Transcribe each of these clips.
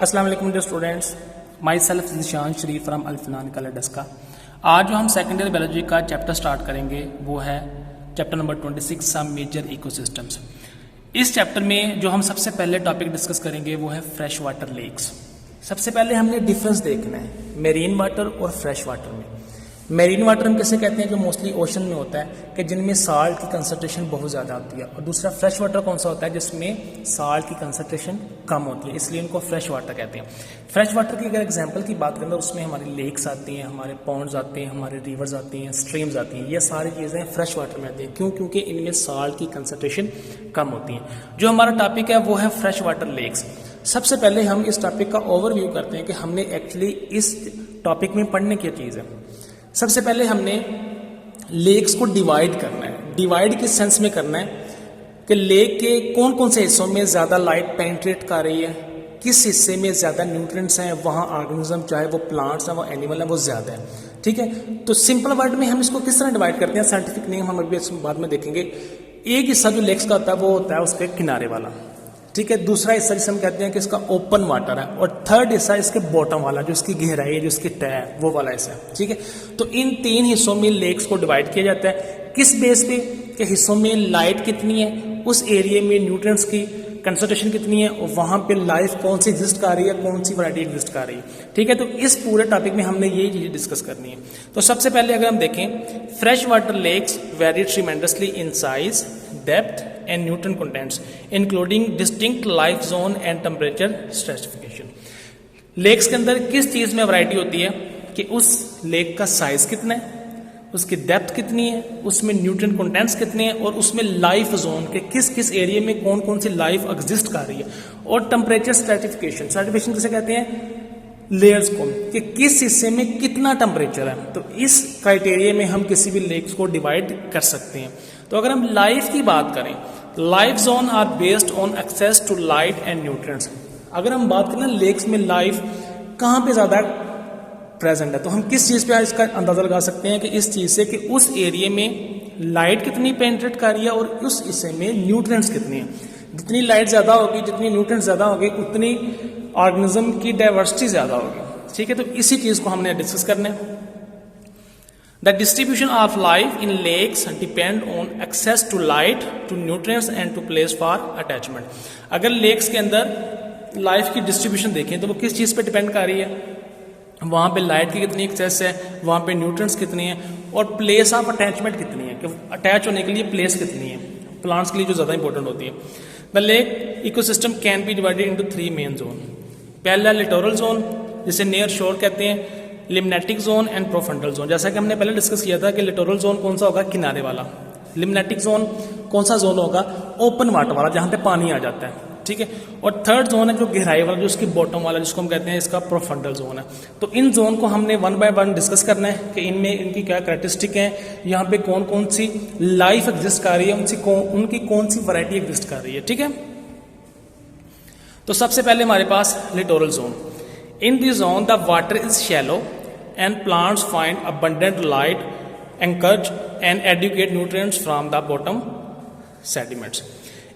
अस्सलाम वालेकुम dear students, my self निशान शरीफ फ्रॉम अल्फनान कलडस्का। आज जो हम सेकेंडरी बायोलॉजी का चैप्टर स्टार्ट करेंगे वो है chapter number 26 some major ecosystems. इस चैप्टर में जो हम सबसे पहले टॉपिक डिस्कस करेंगे वो है फ्रेश वाटर लेक्स। सबसे पहले हमने डिफरेंस देखना है मेरीन वाटर और फ्रेश वाटर में। मेरीन वाटर हम कैसे कहते हैं, जो मोस्टली ओशन में होता है कि जिनमें साल्ट की कंसंट्रेशन बहुत ज़्यादा होती है, और दूसरा फ्रेश वाटर कौन सा होता है जिसमें साल्ट की कंसंट्रेशन कम होती है, इसलिए इनको फ्रेश वाटर कहते हैं। फ्रेश वाटर की अगर एग्जांपल की बात करें तो उसमें हमारी लेक्स आती हैं, हमारे पॉन्ड्स आते हैं, हमारे रिवर्स आती हैं, स्ट्रीम्स आती हैं। ये सारी चीज़ें फ्रेश वाटर में आती हैं। क्यों? क्योंकि इनमें साल्ट की कंसंट्रेशन कम होती है। जो हमारा टॉपिक है वो है फ्रेश वाटर लेक्स। सबसे पहले हम इस टॉपिक का ओवरव्यू करते हैं कि हमने एक्चुअली इस टॉपिक में पढ़ने की चीज़ है। सबसे पहले हमने लेक्स को डिवाइड करना है। डिवाइड किस सेंस में करना है कि लेक के कौन कौन से हिस्सों में ज़्यादा लाइट पेनिट्रेट कर रही है, किस हिस्से में ज़्यादा न्यूट्रिएंट्स हैं, वहाँ ऑर्गेनिज्म चाहे वो प्लांट्स हैं वो एनिमल है वो ज़्यादा है। ठीक है, तो सिंपल वर्ड में हम इसको किस तरह डिवाइड करते हैं, साइंटिफिक नेम हम अभी बाद में देखेंगे। एक हिस्सा जो लेक्स का होता है वो होता है उसके किनारे वाला, ठीक है। दूसरा हिस्सा जिसे हम कहते हैं कि इसका ओपन वाटर है, और थर्ड हिस्सा इसके बॉटम वाला जो इसकी गहराई है, जो इसकी तय है, वो वाला हिस्सा है। ठीक है, तो इन तीन हिस्सों में लेक्स को डिवाइड किया जाता है। किस बेस पे कि हिस्सों में लाइट कितनी है, उस एरिया में न्यूट्रिएंट्स की कंसंट्रेशन कितनी है, और वहां पे लाइफ कौन सी एग्जिस्ट कर रही है, कौन सी वैरायटी एग्जिस्ट कर रही है। ठीक है, तो इस पूरे टॉपिक में हमने ये चीजें डिस्कस करनी है। तो सबसे पहले अगर हम देखें, fresh water lakes very tremendously in size, depth and nutrient contents including distinct life zone and temperature stratification। Lakes के अंदर किस चीज में वैरायटी होती है कि उस लेक का साइज कितना है, उसकी डेप्थ कितनी है, उसमें न्यूट्रिएंट कंटेंट्स कितने हैं, और उसमें लाइफ जोन के किस किस एरिया में कौन कौन सी लाइफ एग्जिस्ट कर रही है, और टेम्परेचर स्ट्रेटिफिकेशन। स्ट्रेटिफिकेशन किसे कहते हैं, लेयर्स को, कि किस हिस्से में कितना टेम्परेचर है। तो इस क्राइटेरिया में हम किसी भी लेक्स को डिवाइड कर सकते हैं। तो अगर हम लाइफ की बात करें, life zone are based on access to light and nutrients. अगर हम बात करें लेक्स में लाइफ कहाँ पे ज्यादा प्रेजेंट है, तो हम किस चीज पे इसका अंदाजा लगा सकते हैं कि इस चीज से कि उस एरिया में लाइट कितनी पेनिट्रेट कर रही है और उस हिस्से में न्यूट्रिएंट्स कितनी है। जितनी लाइट ज्यादा होगी, जितनी न्यूट्रिएंट्स ज्यादा होगी, उतनी ऑर्गेनिज्म की डाइवर्सिटी ज्यादा होगी। ठीक है, तो इसी चीज को हमने डिस्कस करना है। The distribution of life in lakes depend on access to light, to nutrients and to place for attachment। अगर लेक्स के अंदर लाइफ की डिस्ट्रीब्यूशन देखें तो वो किस चीज़ पे डिपेंड कर रही है, वहाँ पे लाइट की कितनी एक्सेस है, वहाँ पे न्यूट्रिएंट्स कितनी है, और प्लेस ऑफ अटैचमेंट कितनी है, कि अटैच होने के लिए प्लेस कितनी है, प्लांट्स के लिए जो ज़्यादा इंपॉर्टेंट होती है। The lake ecosystem can be divided into 3 main zone. पहला लिटोरल जोन, जिसे नियर शोर कहते हैं, limnetic zone and profundal zone. जैसा कि हमने पहले डिस्कस किया था कि लिटोरल जोन कौन सा होगा, किनारे वाला। लिम्नेटिक जोन कौन सा जोन होगा, ओपन वाटर वाला, जहां पे पानी आ जाता है। ठीक है, और थर्ड जोन है जो गहराई वाला, जो उसकी बॉटम वाला, जिसको हम कहते हैं इसका प्रोफंडल जोन है। तो इन जोन को हमने 1 बाय 1 डिस्कस करना है कि इनमें इनकी क्या कैरेक्टरिस्टिक है, यहाँ पे कौन कौन सी लाइफ एग्जिस्ट कर रही है, उनकी कौन सी वैरायटी एग्जिस्ट कर रही है। ठीक है, तो सबसे पहले हमारे पास littoral zone. In this zone, the water is shallow and plants find abundant light, encourage and adequate nutrients from the bottom sediments।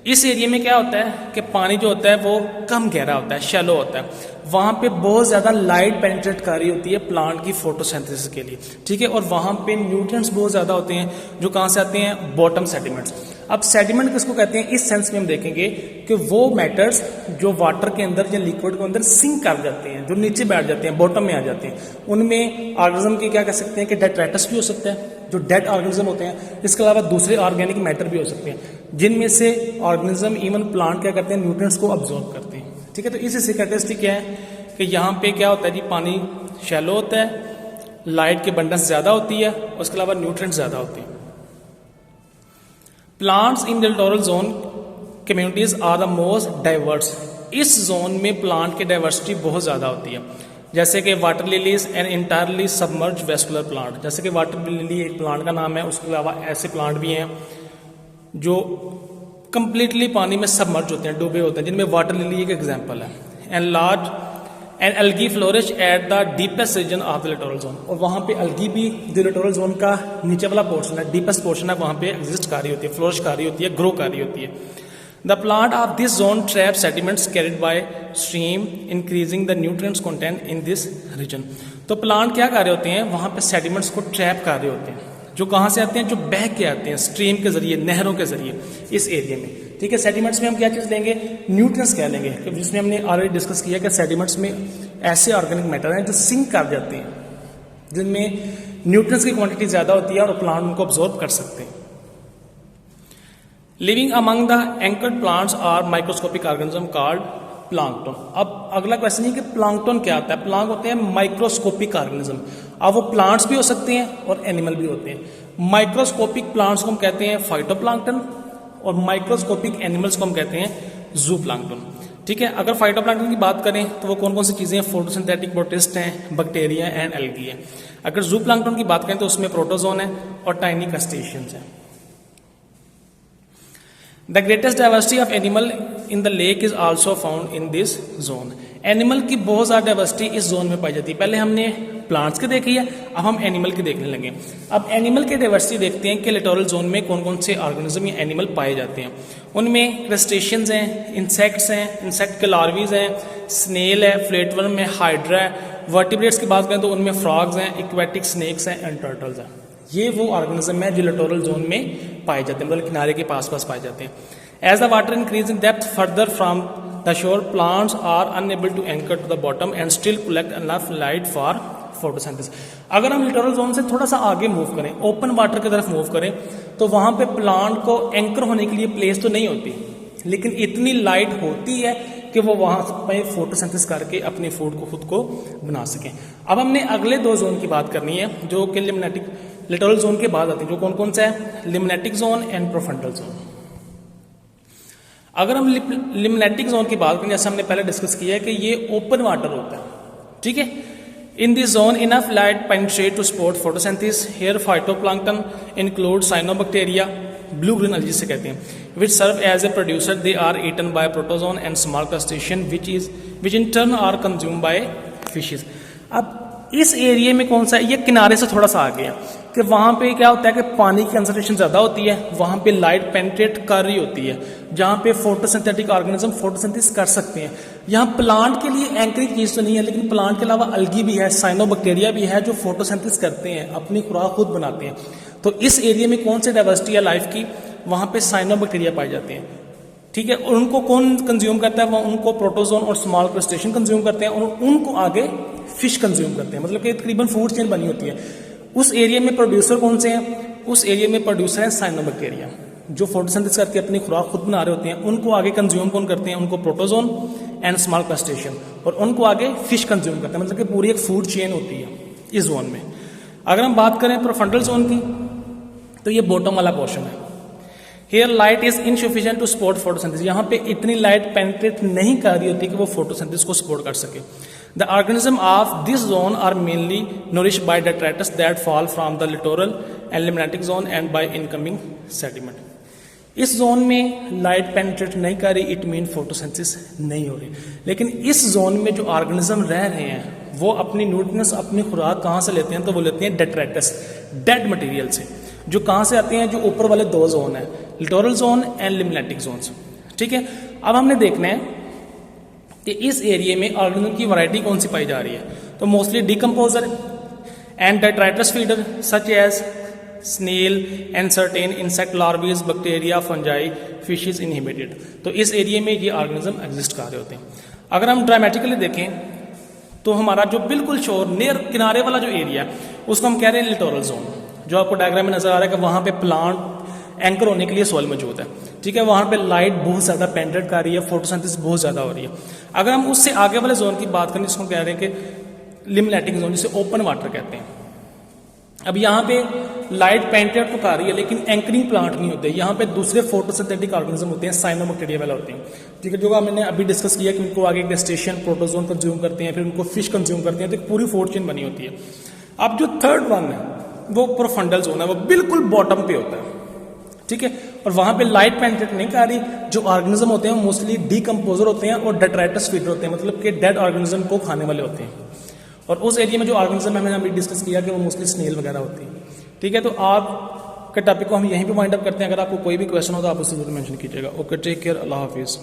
इस एरिया में क्या होता है कि पानी जो होता है वो कम गहरा होता है, शैलो होता है। वहां पे बहुत ज्यादा लाइट पेनिट्रेट कर रही होती है प्लांट की फोटोसिंथेसिस के लिए। ठीक है, और वहां पे न्यूट्रिएंट्स बहुत ज्यादा होते हैं जो कहां से आते हैं, बॉटम सेडिमेंट्स। अब सेडिमेंट किसको कहते हैं, इस सेंस में हम देखेंगे कि वो मैटर्स जो वाटर के अंदर या लिक्विड के अंदर सिंक कर जाते हैं, जो नीचे बैठ जाते हैं, बॉटम में आ जाते हैं। उनमें ऑर्गेनिज्म के क्या कह सकते हैं कि डेट्राइटस भी हो सकता है, जो डेड ऑर्गेनिज्म होते हैं। इसके अलावा दूसरे ऑर्गेनिक मैटर भी हो सकते हैं, जिनमें से ऑर्गेनिज्म इवन प्लांट क्या करते हैं, न्यूट्रिएंट्स को अब्जॉर्ब करते हैं। ठीक है, तो इसी कैरेक्टरिस्टिक क्या है कि यहाँ पे क्या होता है जी, पानी शैलो होता है, लाइट की अबंडेंस ज्यादा होती है, उसके अलावा न्यूट्रिएंट्स ज्यादा होते हैं। Plants in littoral zone communities are the most diverse. इस जोन में प्लांट की डाइवर्सिटी बहुत ज्यादा होती है, जैसे कि water lilies and entirely submerge vascular plant. जैसे कि वाटर लिली एक प्लांट का नाम है, उसके अलावा ऐसे प्लांट भी हैं जो कंप्लीटली पानी में सबमर्ज होते हैं, डूबे होते हैं, जिनमें वाटर लिली एक एग्जांपल है। And large and algae flourish at the deepest region of the littoral zone. और वहाँ पे एल्गी भी जो लिटोरल जोन का नीचे वाला पोर्शन है, डीपेस्ट पोर्शन है, वहाँ पे एग्जिस्ट कर रही होती है, फ्लोरिश कर रही होती है, ग्रो कर रही होती है। The plant of this zone trap sediments carried by stream increasing the nutrients content in this region. तो प्लांट क्या कर रहे होते हैं, वहां पे सेडिमेंट्स को ट्रैप कर रहे होते हैं, जो कहाँ से आते हैं, जो बह के आते हैं स्ट्रीम के जरिए, नहरों के जरिए इस एरिया में। ठीक है, सेडिमेंट्स में हम क्या चीज़ लेंगे, न्यूट्रिएंट्स क्या लेंगे, जिसमें हमने ऑलरेडी डिस्कस किया कि सेडिमेंट्स में ऐसे ऑर्गेनिक मैटर हैं जो सिंक कर जाते हैं, जिनमें न्यूट्रिएंट्स की क्वांटिटी ज़्यादा होती है और प्लांट उनको अब्जॉर्ब कर सकते हैं। Living among the anchored plants are microscopic organism called plankton. अब अगला क्वेश्चन है कि प्लांक्टन क्या होता है। प्लांक होते हैं माइक्रोस्कोपिक ऑर्गेनिज्म। अब वो प्लांट्स भी हो सकते हैं और एनिमल भी होते हैं। माइक्रोस्कोपिक प्लांट्स को हम कहते हैं फाइटोप्लांक्टन और माइक्रोस्कोपिक एनिमल्स को हम कहते हैं जूप्लांक्टन। ठीक है, अगर फाइटोप्लांक्टन की बात करें तो वो कौन कौन सी चीजें हैं, फोटोसिंथेटिक प्रोटिस्ट हैं, बैक्टीरिया एंड एल्गी है। अगर जूप्लांक्टन की बात करें तो उसमें प्रोटोजोन है और टाइनी क्रस्टेशियंस हैं। The greatest diversity of animal in the lake is also found in this zone. Animal की बहुत ज्यादा डाइवर्सिटी इस जोन में पाई जाती है। पहले हमने प्लांट्स की देखी है, अब हम एनिमल की देखने लगे। अब एनिमल की डाइवर्सिटी देखते हैं कि लिटोरल जोन में कौन कौन से ऑर्गेनिज्म या एनिमल पाए जाते हैं। उनमें क्रस्टेशियंस हैं, इंसेक्ट्स हैं, इंसेक्ट के लार्वीज हैं, स्नेल है, फ्लेटवर्म है, हाइड्रा है। वर्टिब्रेट्स की बात करें तो उनमें फ्रॉग्स हैं, एक्वेटिक स्नेक्स हैं एंड टर्टल्स हैं। ये वो ऑर्गेनिज्म है जो लिटोरल जोन में पाए जाते हैं, मतलब किनारे के पास पास पाए जाते हैं। As the water increase in depth further from the shore, plants are unable to anchor to the bottom and still collect enough light for photosynthesis. अगर हम लिटोरल जोन से थोड़ा सा आगे मूव करें, ओपन वाटर की तरफ मूव करें, तो वहां पे प्लांट को एंकर होने के लिए प्लेस तो नहीं होती, लेकिन इतनी लाइट होती है कि वो वहां पे फोटोसिंथेसिस करके अपने फूड को खुद को बना सकें। अब हमने अगले दो जोन की बात करनी है जो कि लिटोरल जोन के बाद आते हैं, जो कौन कौन सा है, limnetic zone and profundal zone. अगर हम लिम्नेटिक जोन की बात करें, जैसे हमने पहले डिस्कस किया है कि ये ओपन वाटर होता है। ठीक है, in this zone enough light penetrate to support photosynthesis. Here phytoplankton include cyanobacteria, blue green algae से कहते हैं, which serve as a producer. They are eaten by protozoan and small crustacean which in turn are consume by fishes. अब इस area में कौन सा है, ये किनारे से थोड़ा सा आगे है कि वहां पे क्या होता है कि पानी की कंसंट्रेशन ज्यादा होती है, वहां पे लाइट पेनिट्रेट कर रही होती है, जहां पे फोटोसिंथेटिक ऑर्गेनिज्म फोटोसिंथेसिस कर सकते हैं। यहाँ प्लांट के लिए एंकरिंग चीज तो नहीं है, लेकिन प्लांट के अलावा अल्गी भी है, साइनोबैक्टीरिया भी है जो फोटोसिंथेसिस करते हैं, अपनी खुराक खुद बनाते हैं। तो इस एरिया में कौन सी डाइवर्सिटी है लाइफ की, वहां पे साइनोबैक्टीरिया पाए जाते हैं। ठीक है, और उनको कौन कंज्यूम करता है, वो उनको प्रोटोजोन और स्मॉल क्रस्टेशियन कंज्यूम करते हैं, और उनको आगे फिश कंज्यूम करते हैं। मतलब कि तकरीबन फूड चेन बनी होती है। उस एरिया में प्रोड्यूसर कौन से हैं, उस एरिया में प्रोड्यूसर है साइनोबैक्टीरिया, जो फोटोसिंथेसिस करके अपनी खुराक खुद बना रहे होते हैं। उनको आगे कंज्यूम कौन करते हैं, उनको प्रोटोजोन एंड स्मॉल क्रस्टेशियन, और उनको आगे फिश कंज्यूम करते हैं। मतलब कि पूरी एक फूड चेन होती है इस जोन में। अगर हम बात करें प्रोफंडल जोन की, तो ये बॉटम वाला पोर्शन है। Here light is insufficient to support photosynthesis. यहाँ पे इतनी लाइट पेनिट्रेट नहीं कर रही होती कि वो फोटोसिंथेसिस को सपोर्ट कर सके। The organism of this zone are mainly nourished by detritus that fall from the littoral and limnatic zone and by incoming sediment. इस जोन में लाइट पेनिट्रेट नहीं कर रही, इट मीन फोटोसिंथेसिस नहीं हो रही। लेकिन इस जोन में जो ऑर्गेनिज्म रह रहे हैं वो अपनी न्यूट्रिएंट्स, अपनी खुराक कहाँ से लेते हैं, तो वो लेते हैं डेट्राइटस, डेड मटेरियल से, जो कहाँ से आते हैं, जो ऊपर वाले दो जोन है, littoral zone and limnetic zone. ठीक है, अब हमने देखना है कि इस एरिया में ऑर्गेनिज्म की वैरायटी कौन सी पाई जा रही है। तो mostly decomposer and detritus feeder such as snail and certain insect larvae, bacteria, fungi, fishes inhibited. तो इस एरिया में ये ऑर्गेनिज्म एग्जिस्ट कर रहे होते हैं। अगर हम ड्रामेटिकली देखें तो हमारा जो बिल्कुल शोर नियर किनारे वाला जो एरिया है उसको हम कह रहे हैं लिटोरल जोन। जो आपको डायग्राम में नजर आ रहा है कि वहां पे प्लांट एंकर होने के लिए सॉइल मौजूद है। ठीक है, वहां पे लाइट बहुत ज्यादा पेनिट्रेट कर रही है, फोटोसिंथेसिस बहुत ज्यादा हो रही है। अगर हम उससे आगे वाले जोन की बात करें जिसको कह रहे हैं कि लिम्नेटिक जोन, जिसे ओपन वाटर कहते हैं। अब यहाँ पे लाइट पेनिट्रेट तो कर रही है लेकिन एंकरिंग प्लांट नहीं होते, यहाँ पे दूसरे फोटोसिंथेटिक ऑर्गेनिज्म होते हैं, साइनोबैक्टीरिया वाले होते हैं। ठीक है, जो हमने अभी डिस्कस किया कि उनको आगे क्रस्टेशियन, प्रोटोजोन कंज्यूम करते हैं, फिर उनको फिश कंज्यूम करते हैं, तो एक पूरी फूड चेन बनी होती है। अब जो थर्ड वन है वो प्रोफंडल जोन है, वो बिल्कुल बॉटम पे होता है। ठीक है, और वहां पे लाइट पेनिट्रेट नहीं कर रही। जो ऑर्गेनिज्म होते हैं वो मोस्टली डीकम्पोजर होते हैं और डेट्राइटस फीडर होते हैं, मतलब कि डेड ऑर्गेनिज्म को खाने वाले होते हैं। और उस एरिया में जो ऑर्गेनिज्म हमने अभी डिस्कस किया कि वो मोस्टली स्नेल वगैरह होती है। ठीक है, तो आप के टॉपिक को हम यहीं पे वाइंड अप करते हैं। अगर आपको कोई भी क्वेश्चन हो तो आप उसे जरूर मेंशन कीजिएगा। ओके, टेक केयर, अल्लाह हाफिज़।